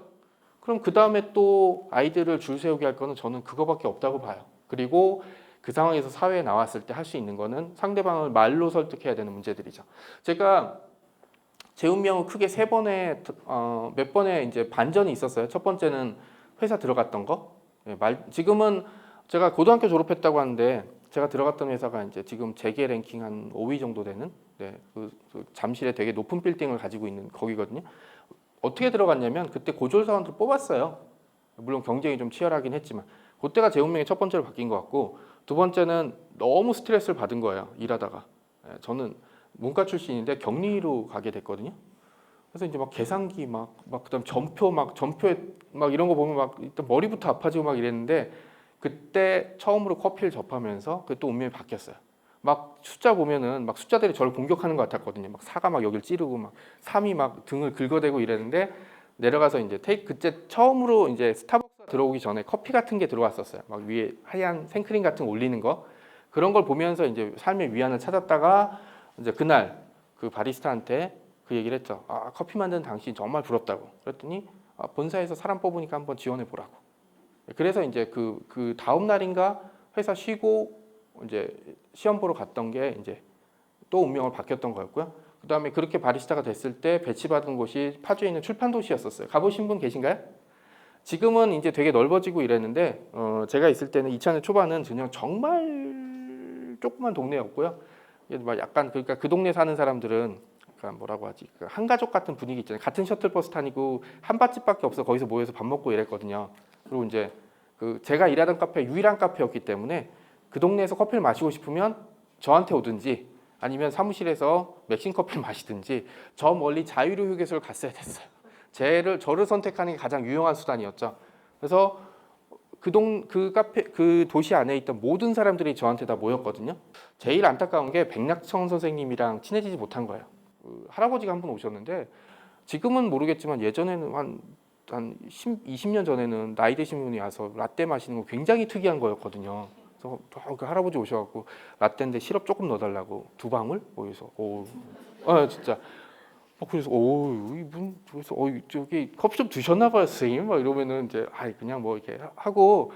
그럼 그 다음에 또 아이들을 줄 세우게 할 거는 저는 그거밖에 없다고 봐요. 그리고 그 상황에서 사회에 나왔을 때 할 수 있는 거는 상대방을 말로 설득해야 되는 문제들이죠. 제가 제 운명은 크게 몇 번의 이제 반전이 있었어요. 첫 번째는 회사 들어갔던 거. 지금은 제가 고등학교 졸업했다고 하는데 제가 들어갔던 회사가 이제 지금 재계 랭킹 한 5위 정도 되는 그 잠실에 되게 높은 빌딩을 가지고 있는 거기거든요. 어떻게 들어갔냐면 그때 고졸 사원들 뽑았어요. 물론 경쟁이 좀 치열하긴 했지만 그때가 제 운명의 첫 번째로 바뀐 것 같고 두 번째는 너무 스트레스를 받은 거예요. 일하다가 저는 문과 출신인데 격리로 가게 됐거든요. 그래서 이제 막 계산기 막 그다음 점표에 막 이런 거 보면 막 일단 머리부터 아파지고 막 이랬는데 그때 처음으로 커피를 접하면서 그 또 운명이 바뀌었어요. 막 숫자 보면은 막 숫자들이 저를 공격하는 것 같았거든요. 막 4가 막 여길 찌르고 막 3이 막 등을 긁어대고 이랬는데 내려가서 이제 그때 처음으로 이제 스타벅스 들어오기 전에 커피 같은 게 들어왔었어요. 막 위에 하얀 생크림 같은 거 올리는 거 그런 걸 보면서 이제 삶의 위안을 찾았다가 이제 그날 그 바리스타한테 그 얘기를 했죠. 아, 커피 만드는 당신 정말 부럽다고. 그랬더니 본사에서 사람 뽑으니까 한번 지원해 보라고. 그래서 이제 그 다음 날인가 회사 쉬고 이제 시험 보러 갔던 게 이제 또 운명을 바뀌었던 거였고요. 그다음에 그렇게 바리스타가 됐을 때 배치받은 곳이 파주에 있는 출판 도시였었어요. 가보신 분 계신가요? 지금은 이제 되게 넓어지고 이랬는데 제가 있을 때는 2000년 초반은 그냥 정말 조그만 동네였고요. 막 약간 그러니까 그 동네 사는 사람들은 그러니까 뭐라고 하지? 한 가족 같은 분위기 있잖아요. 같은 셔틀버스 타니고 한 밭집밖에 없어 거기서 모여서 밥 먹고 이랬거든요. 그리고 이제 그 제가 일하던 카페 유일한 카페였기 때문에 그 동네에서 커피를 마시고 싶으면 저한테 오든지 아니면 사무실에서 맥심 커피를 마시든지 저 멀리 자유로 휴게소를 갔어야 됐어요. 저를 선택하는 게 가장 유용한 수단이었죠. 그래서 그 도시 안에 있던 모든 사람들이 저한테 다 모였거든요. 제일 안타까운 게 백낙청 선생님이랑 친해지지 못한 거예요. 할아버지가 한 분 오셨는데 지금은 모르겠지만 예전에는 한 20년 전에는 나이 드신 분이 와서 라떼 마시는 거 굉장히 특이한 거였거든요. 그래서 그 할아버지 오셔갖고 라떼인데 시럽 조금 넣어달라고 2방울? 거기서 진짜 그래서 이분 그래서 저기 커피 좀 드셨나 봐요 선생님 막 이러면은 이제 그냥 뭐 이렇게 하고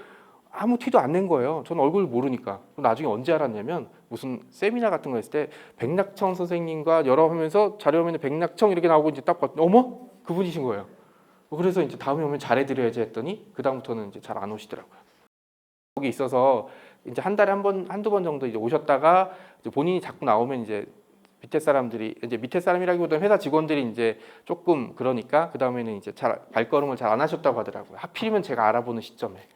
아무 티도 안 낸 거예요. 저는 얼굴 모르니까. 나중에 언제 알았냐면 무슨 세미나 같은 거 했을 때 백낙청 선생님과 여러 하면서 자료 보면 백낙청 이렇게 나오고 이제 딱 봤더니 어머 그분이신 거예요. 그래서 이제 다음에 오면 잘해드려야지 했더니 그 다음부터는 이제 잘 안 오시더라고요. 거기 있어서 이제 한 달에 한두 번 정도 이제 오셨다가 이제 본인이 자꾸 나오면 이제 밑에 사람이라기보다는 회사 직원들이 이제 조금 그러니까 그 다음에는 이제 발걸음을 잘 안 하셨다고 하더라고요. 하필이면 제가 알아보는 시점에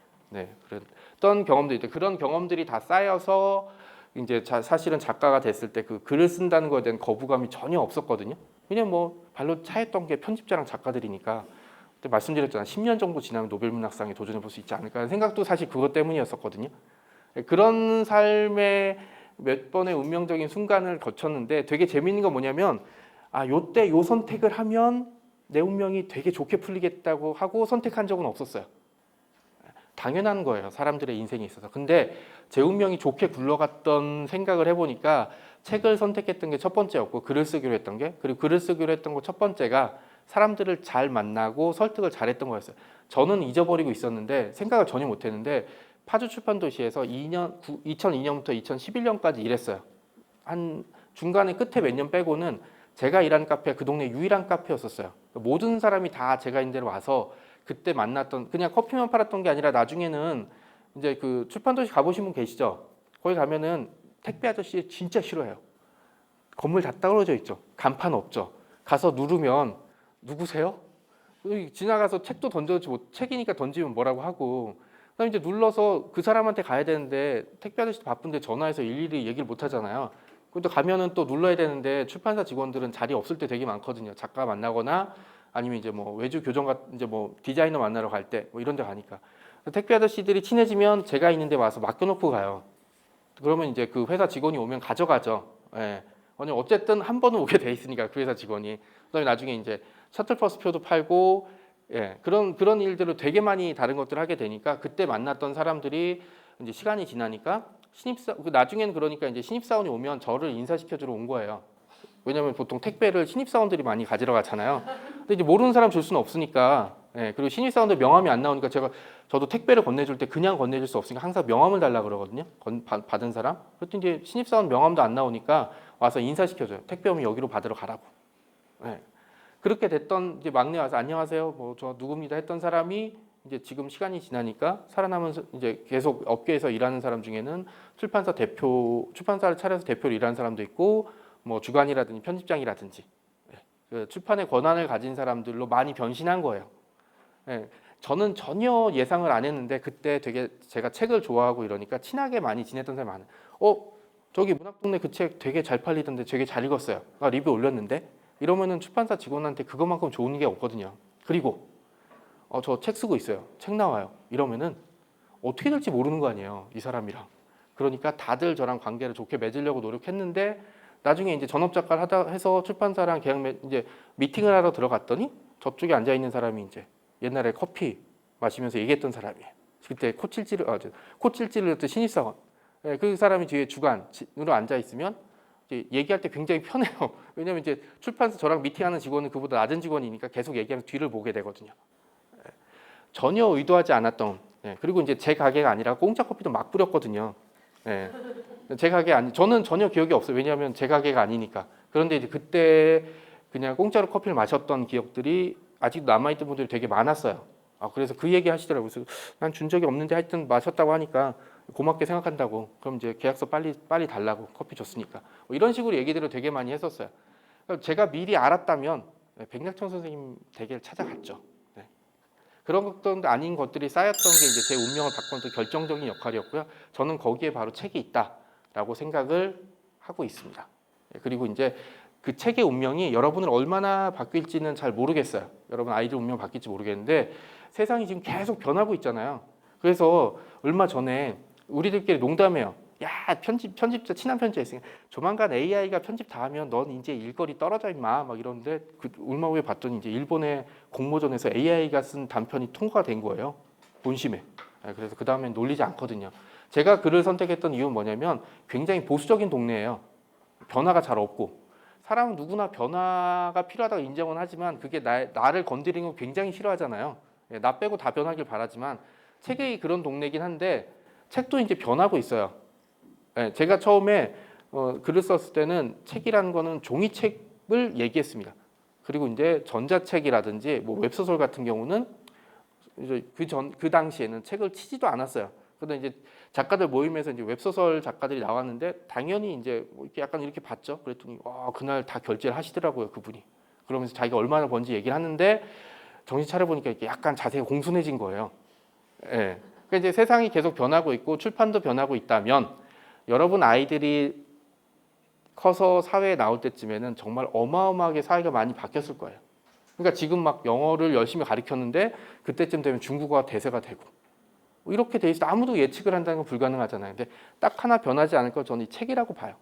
그랬던 경험도 있대. 그런 경험들이 다 쌓여서 이제 사실은 작가가 됐을 때 그 글을 쓴다는 거에 대한 거부감이 전혀 없었거든요. 그냥 뭐 발로 차였던 게 편집자랑 작가들이니까. 그때 말씀드렸잖아요. 10년 정도 지나면 노벨문학상에 도전해 볼 수 있지 않을까 하는 생각도 사실 그것 때문이었었거든요. 그런 삶의 몇 번의 운명적인 순간을 거쳤는데 되게 재밌는 건 뭐냐면 요때 요 선택을 하면 내 운명이 되게 좋게 풀리겠다고 하고 선택한 적은 없었어요. 당연한 거예요. 사람들의 인생에 있어서. 근데 제 운명이 좋게 굴러갔던 생각을 해보니까 책을 선택했던 게 첫 번째였고 글을 쓰기로 했던 게 그리고 글을 쓰기로 했던 거 첫 번째가 사람들을 잘 만나고 설득을 잘했던 거였어요. 저는 잊어버리고 있었는데 생각을 전혀 못했는데 파주 출판도시에서 2002년부터 2011년까지 일했어요. 한 중간에 끝에 몇 년 빼고는 제가 일한 카페가 그 동네 유일한 카페였었어요. 모든 사람이 다 제가 있는 데로 와서 그때 만났던 그냥 커피만 팔았던 게 아니라 나중에는 이제 그 출판도시 가보신 분 계시죠? 거기 가면은 택배 아저씨 진짜 싫어해요. 건물 다 떨어져 있죠. 간판 없죠. 가서 누르면 누구세요? 지나가서 책도 던져주고 책이니까 던지면 뭐라고 하고 그다음에 이제 눌러서 그 사람한테 가야 되는데 택배 아저씨 바쁜데 전화해서 일일이 얘기를 못 하잖아요. 그것도 가면은 또 눌러야 되는데 출판사 직원들은 자리 없을 때 되게 많거든요. 작가 만나거나 아니면 이제 뭐 외주 교정 같은 이제 뭐 디자이너 만나러 갈 때 뭐 이런 데 가니까 택배 아저씨들이 친해지면 제가 있는데 와서 맡겨놓고 가요. 그러면 이제 그 회사 직원이 오면 가져가죠. 예. 아니 어쨌든 한 번은 오게 돼 있으니까 그 회사 직원이. 그다음에 나중에 이제 셔틀버스 표도 팔고 예. 그런 일들을 되게 많이 다른 것들을 하게 되니까 그때 만났던 사람들이 이제 시간이 지나니까 나중에는 그러니까 이제 신입사원이 오면 저를 인사시켜주러 온 거예요. 왜냐면 보통 택배를 신입사원들이 많이 가지러 가잖아요. 근데 이제 모르는 사람 줄 수는 없으니까. 예, 그리고 신입사원들 명함이 안 나오니까 저도 택배를 건네줄 때 그냥 건네줄 수 없으니까 항상 명함을 달라 그러거든요. 받은 사람. 그랬더니 이제 신입사원 명함도 안 나오니까 와서 인사시켜줘요. 택배 오면 여기로 받으러 가라고. 예. 그렇게 됐던 이제 막내 와서 안녕하세요. 뭐 저 누구입니다 했던 사람이 이제 지금 시간이 지나니까 살아남은 이제 계속 업계에서 일하는 사람 중에는 출판사를 차려서 대표로 일하는 사람도 있고 뭐 주간이라든지 편집장이라든지 그 출판의 권한을 가진 사람들로 많이 변신한 거예요. 예, 저는 전혀 예상을 안 했는데 그때 되게 제가 책을 좋아하고 이러니까 친하게 많이 지냈던 사람이 많아요. 저기 문학동네 그 책 되게 잘 팔리던데 되게 잘 읽었어요. 리뷰 올렸는데 이러면은 출판사 직원한테 그것만큼 좋은 게 없거든요. 그리고 저 책 쓰고 있어요. 책 나와요. 이러면은 어떻게 될지 모르는 거 아니에요. 이 사람이랑. 그러니까 다들 저랑 관계를 좋게 맺으려고 노력했는데 나중에 이제 전업 작가를 하다 해서 출판사랑 이제 미팅을 하러 들어갔더니 저쪽에 앉아 있는 사람이 이제 옛날에 커피 마시면서 얘기했던 사람이에요. 그때 코찔찔을 했던 신입사원. 예, 그 사람이 뒤에 주간으로 앉아 있으면 얘기할 때 굉장히 편해요. 왜냐면 이제 출판사 저랑 미팅하는 직원은 그보다 낮은 직원이니까 계속 얘기하면서 뒤를 보게 되거든요. 예, 전혀 의도하지 않았던. 그리고 이제 제 가게가 아니라 공짜 커피도 막 뿌렸거든요. 예, 제 가게 저는 전혀 기억이 없어요. 왜냐하면 제 가게가 아니니까. 그런데 이제 그때 그냥 공짜로 커피를 마셨던 기억들이 아직도 남아있던 분들이 되게 많았어요. 그래서 그 얘기 하시더라고요. 그래서 난 준 적이 없는데 하여튼 마셨다고 하니까 고맙게 생각한다고. 그럼 이제 계약서 빨리 달라고 커피 줬으니까. 뭐 이런 식으로 얘기들을 되게 많이 했었어요. 제가 미리 알았다면 백낙천 선생님 댁을 찾아갔죠. 네. 그런 것도 아닌 것들이 쌓였던 게 이제 제 운명을 바꾸는 결정적인 역할이었고요. 저는 거기에 바로 책이 있다라고 생각을 하고 있습니다. 그리고 이제 그 책의 운명이 여러분을 얼마나 바뀔지는 잘 모르겠어요. 여러분 아이들 운명 바뀔지 모르겠는데 세상이 지금 계속 변하고 있잖아요. 그래서 얼마 전에 우리들끼리 농담해요. 야, 편집자 친한 편집자 있으니까 조만간 AI가 편집 다 하면 넌 이제 일거리 떨어져 임마 막 이러는데 얼마 후에 봤더니 이제 일본의 공모전에서 AI가 쓴 단편이 통과가 된 거예요. 본심에. 그래서 그 다음엔 놀리지 않거든요. 제가 글을 선택했던 이유는 뭐냐면 굉장히 보수적인 동네예요. 변화가 잘 없고 사람은 누구나 변화가 필요하다고 인정은 하지만 그게 나를 건드리는 거 굉장히 싫어하잖아요. 나 빼고 다 변하길 바라지만 책이 그런 동네긴 한데 책도 이제 변하고 있어요. 제가 처음에 글을 썼을 때는 책이라는 거는 종이책을 얘기했습니다. 그리고 이제 전자책이라든지 뭐 웹소설 같은 경우는 이제 그 당시에는 책을 치지도 않았어요. 그런데 이제 작가들 모임에서 이제 웹소설 작가들이 나왔는데 당연히 이제 뭐 이렇게 약간 이렇게 봤죠. 그랬더니 그날 다 결제를 하시더라고요, 그분이. 그러면서 자기가 얼마나 번지 얘기를 하는데 정신 차려 보니까 이렇게 약간 자세가 공손해진 거예요. 예. 그러니까 이제 세상이 계속 변하고 있고 출판도 변하고 있다면 여러분 아이들이 커서 사회에 나올 때쯤에는 정말 어마어마하게 사회가 많이 바뀌었을 거예요. 그러니까 지금 막 영어를 열심히 가르쳤는데 그때쯤 되면 중국어가 대세가 되고 이렇게 돼 있어 아무도 예측을 한다는 건 불가능하잖아요. 근데 딱 하나 변하지 않을 걸 저는 이 책이라고 봐요.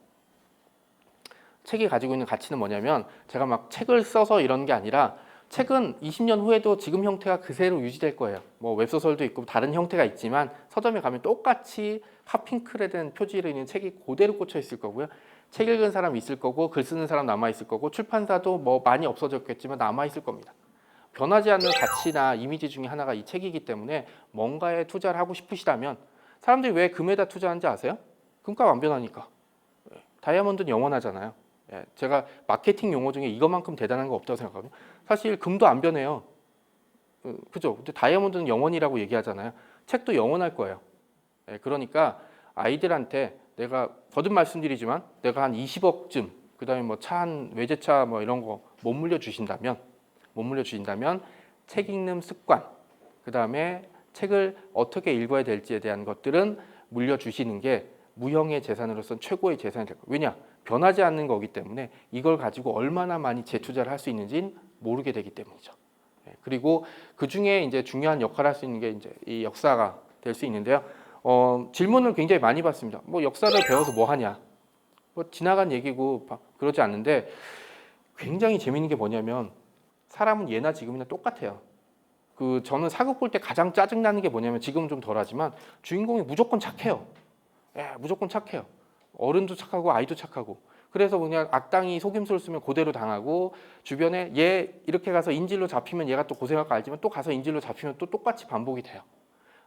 책이 가지고 있는 가치는 뭐냐면 제가 막 책을 써서 이런 게 아니라 책은 20년 후에도 지금 형태가 그대로 유지될 거예요. 뭐 웹소설도 있고 다른 형태가 있지만 서점에 가면 똑같이 핫핑크에 된 표지로 있는 책이 그대로 꽂혀 있을 거고요. 책 읽은 사람 있을 거고 글 쓰는 사람 남아 있을 거고 출판사도 뭐 많이 없어졌겠지만 남아 있을 겁니다. 변하지 않는 가치나 이미지 중에 하나가 이 책이기 때문에 뭔가에 투자를 하고 싶으시다면 사람들이 왜 금에다 투자하는지 아세요? 금값 안 변하니까. 다이아몬드는 영원하잖아요. 제가 마케팅 용어 중에 이것만큼 대단한 거 없다고 생각하거든요. 사실 금도 안 변해요. 그죠? 근데 다이아몬드는 영원이라고 얘기하잖아요. 책도 영원할 거예요. 그러니까 아이들한테 내가 거듭 말씀드리지만 내가 한 20억쯤 그다음에 뭐 차 한 외제차 뭐 이런 거 못 물려주신다면 책 읽는 습관 그다음에 책을 어떻게 읽어야 될지에 대한 것들은 물려주시는 게 무형의 재산으로서는 최고의 재산이 될 거예요. 왜냐? 변하지 않는 거기 때문에 이걸 가지고 얼마나 많이 재투자를 할 수 있는지는 모르게 되기 때문이죠. 그리고 그 중에 이제 중요한 역할을 할 수 있는 게 이제 이 역사가 될 수 있는데요. 질문을 굉장히 많이 받습니다. 뭐 역사를 배워서 뭐 하냐? 뭐 지나간 얘기고 그러지 않는데 굉장히 재밌는 게 뭐냐면 사람은 예나 지금이나 똑같아요. 저는 사극 볼 때 가장 짜증나는 게 뭐냐면 지금은 좀 덜하지만 주인공이 무조건 착해요. 무조건 착해요. 어른도 착하고 아이도 착하고. 그래서 그냥 악당이 속임수를 쓰면 그대로 당하고 주변에 얘 이렇게 가서 인질로 잡히면 얘가 또 고생할 거 알지만 또 가서 인질로 잡히면 또 똑같이 반복이 돼요.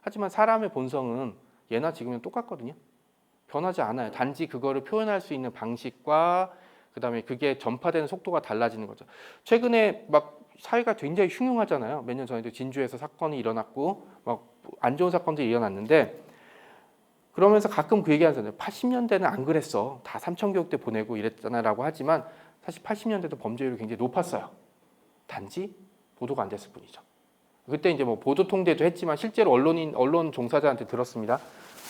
하지만 사람의 본성은 예나 지금은 똑같거든요. 변하지 않아요. 단지 그거를 표현할 수 있는 방식과 그다음에 그게 전파되는 속도가 달라지는 거죠. 최근에 막 사회가 굉장히 흉흉하잖아요. 몇 년 전에도 진주에서 사건이 일어났고 막 안 좋은 사건들이 일어났는데 그러면서 가끔 그 얘기하잖아요. 80년대는 안 그랬어. 다 삼천교육대 보내고 이랬잖아라고 하지만 사실 80년대도 범죄율이 굉장히 높았어요. 단지 보도가 안 됐을 뿐이죠. 그때 이제 뭐 보도 통제도 했지만 실제로 언론 종사자한테 들었습니다.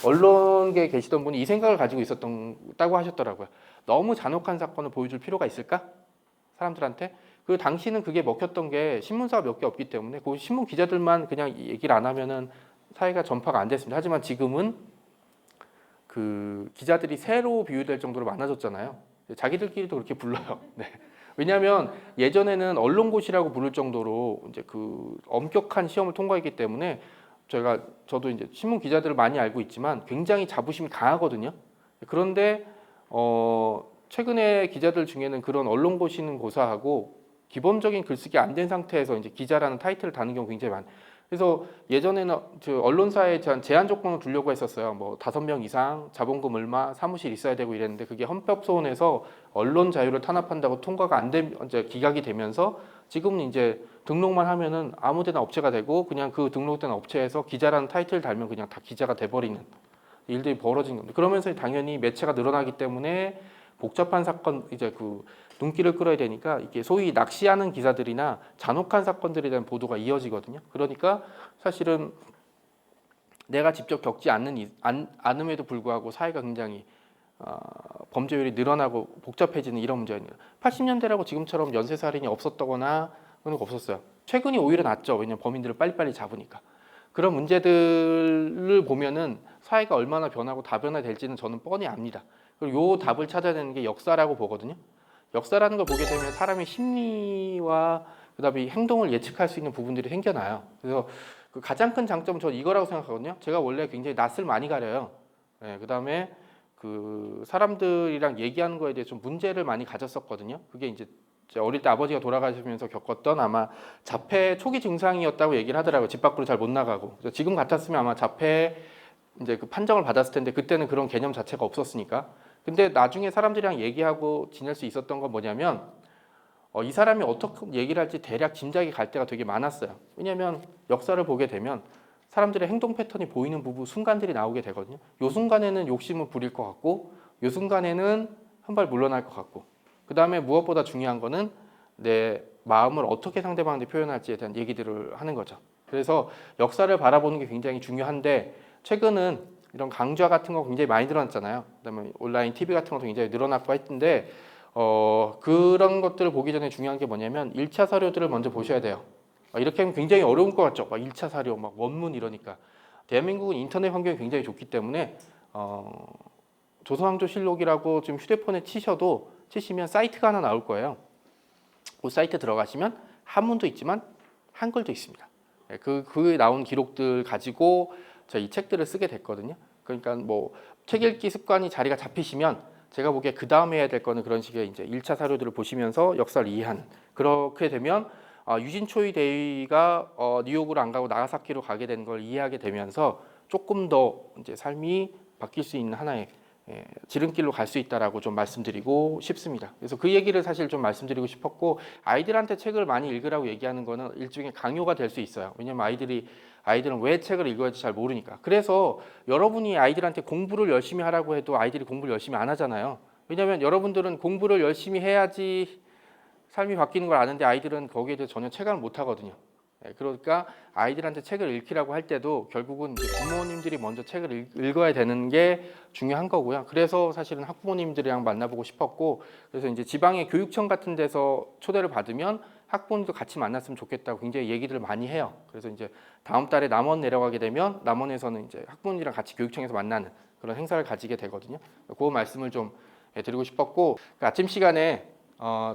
언론계에 계시던 분이 이 생각을 가지고 있었다고 하셨더라고요. 너무 잔혹한 사건을 보여줄 필요가 있을까? 사람들한테. 그 당시는 그게 먹혔던 게 신문사가 몇 개 없기 때문에 그 신문 기자들만 그냥 얘기를 안 하면은 사회가 전파가 안 됐습니다. 하지만 지금은 그 기자들이 새로 비유될 정도로 많아졌잖아요. 자기들끼리도 그렇게 불러요. 네. 왜냐하면 예전에는 언론고시라고 부를 정도로 이제 그 엄격한 시험을 통과했기 때문에 저도 이제 신문 기자들을 많이 알고 있지만 굉장히 자부심이 강하거든요. 그런데 최근에 기자들 중에는 그런 언론고시는 고사하고 기본적인 글쓰기 안 된 상태에서 이제 기자라는 타이틀을 다는 경우 굉장히 많아요. 그래서 예전에는 언론사에 제한 조건을 두려고 했었어요. 뭐 5명 이상, 자본금 얼마, 사무실 있어야 되고 이랬는데 그게 헌법소원에서 언론 자유를 탄압한다고 통과가 안 된, 이제 기각이 되면서 지금은 이제 등록만 하면은 아무데나 업체가 되고 그냥 그 등록된 업체에서 기자라는 타이틀을 달면 그냥 다 기자가 돼버리는 일들이 벌어진 겁니다. 그러면서 당연히 매체가 늘어나기 때문에 복잡한 사건 이제 그 눈길을 끌어야 되니까 이게 소위 낚시하는 기사들이나 잔혹한 사건들에 대한 보도가 이어지거든요. 그러니까 사실은 내가 직접 겪지 않음에도 불구하고 사회가 굉장히 범죄율이 늘어나고 복잡해지는 이런 문제입니다. 80년대라고 지금처럼 연쇄살인이 없었다거나 그런 거 없었어요. 최근이 오히려 낫죠. 왜냐하면 범인들을 빨리빨리 잡으니까. 그런 문제들을 보면은 사회가 얼마나 변하고 다변화될지는 저는 뻔히 압니다. 그리고 요 답을 찾아내는 게 역사라고 보거든요. 역사라는 걸 보게 되면 사람의 심리와 그다음에 행동을 예측할 수 있는 부분들이 생겨나요. 그래서 그 가장 큰 장점은 저는 이거라고 생각하거든요. 제가 원래 굉장히 낯을 많이 가려요. 그다음에 그 사람들이랑 얘기하는 거에 대해 좀 문제를 많이 가졌었거든요. 그게 이제 어릴 때 아버지가 돌아가시면서 겪었던 아마 자폐 초기 증상이었다고 얘기를 하더라고요. 집 밖으로 잘 못 나가고. 그래서 지금 같았으면 아마 자폐 이제 그 판정을 받았을 텐데 그때는 그런 개념 자체가 없었으니까. 근데 나중에 사람들이랑 얘기하고 지낼 수 있었던 건 뭐냐면 이 사람이 어떻게 얘기를 할지 대략 짐작이 갈 때가 되게 많았어요. 왜냐하면 역사를 보게 되면 사람들의 행동 패턴이 보이는 순간들이 나오게 되거든요. 요 순간에는 욕심을 부릴 것 같고 요 순간에는 한 발 물러날 것 같고 그 다음에 무엇보다 중요한 거는 내 마음을 어떻게 상대방한테 표현할지에 대한 얘기들을 하는 거죠. 그래서 역사를 바라보는 게 굉장히 중요한데 최근은 이런 강좌 같은 거 굉장히 많이 늘어났잖아요. 그다음에 온라인 TV 같은 것도 굉장히 늘어났고 했는데 그런 것들을 보기 전에 중요한 게 뭐냐면 1차 사료들을 먼저 보셔야 돼요. 이렇게 하면 굉장히 어려운 것 같죠. 막 1차 사료, 막 원문 이러니까. 대한민국은 인터넷 환경이 굉장히 좋기 때문에 조선왕조실록이라고 지금 휴대폰에 치시면 사이트가 하나 나올 거예요. 그 사이트 들어가시면 한문도 있지만 한글도 있습니다. 그 나온 기록들 가지고 제가 이 책들을 쓰게 됐거든요. 그러니까 뭐 책 읽기 습관이 자리가 잡히시면 제가 보기에 그 다음에 해야 될 거는 그런 식의 이제 1차 사료들을 보시면서 역사를 이해하는 그렇게 되면 유진초이 대위가 뉴욕으로 안 가고 나가사키로 가게 된 걸 이해하게 되면서 조금 더 이제 삶이 바뀔 수 있는 하나의 지름길로 갈 수 있다라고 좀 말씀드리고 싶습니다. 그래서 그 얘기를 사실 좀 말씀드리고 싶었고 아이들한테 책을 많이 읽으라고 얘기하는 거는 일종의 강요가 될 수 있어요. 왜냐하면 아이들은 왜 책을 읽어야 할지 잘 모르니까. 그래서 여러분이 아이들한테 공부를 열심히 하라고 해도 아이들이 공부를 열심히 안 하잖아요. 왜냐하면 여러분들은 공부를 열심히 해야지 삶이 바뀌는 걸 아는데 아이들은 거기에 대해서 전혀 체감을 못 하거든요. 그러니까 아이들한테 책을 읽히라고 할 때도 결국은 이제 부모님들이 먼저 책을 읽어야 되는 게 중요한 거고요. 그래서 사실은 학부모님들이랑 만나보고 싶었고, 그래서 이제 지방의 교육청 같은 데서 초대를 받으면 학부모님도 같이 만났으면 좋겠다고 굉장히 얘기를 많이 해요. 그래서 이제 다음 달에 남원 내려가게 되면 남원에서는 이제 학부모님이랑 같이 교육청에서 만나는 그런 행사를 가지게 되거든요. 그 말씀을 좀 드리고 싶었고, 그 아침 시간에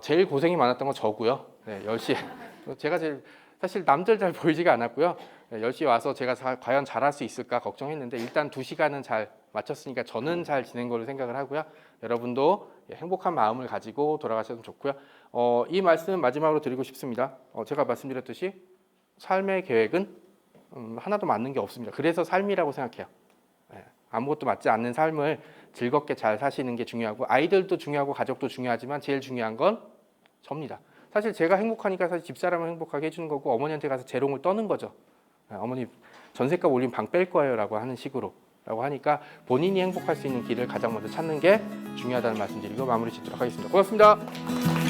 제일 고생이 많았던 건 저고요. 10시에 제가 제일 사실 남들 잘 보이지가 않았고요. 10시에 와서 제가 과연 잘할 수 있을까 걱정했는데 일단 2시간은 잘 마쳤으니까 저는 잘 지낸 걸로 생각을 하고요. 여러분도 행복한 마음을 가지고 돌아가셨으면 좋고요. 이 말씀 마지막으로 드리고 싶습니다. 제가 말씀드렸듯이 삶의 계획은 하나도 맞는 게 없습니다. 그래서 삶이라고 생각해요. 아무것도 맞지 않는 삶을 즐겁게 잘 사시는 게 중요하고, 아이들도 중요하고 가족도 중요하지만 제일 중요한 건 접니다. 사실 제가 행복하니까 사실 집사람을 행복하게 해주는 거고, 어머니한테 가서 재롱을 떠는 거죠. 어머니 전셋값 올리면 방 뺄 거예요 라고 하는 식으로 라고 하니까 본인이 행복할 수 있는 길을 가장 먼저 찾는 게 중요하다는 말씀 드리고 마무리 짓도록 하겠습니다. 고맙습니다.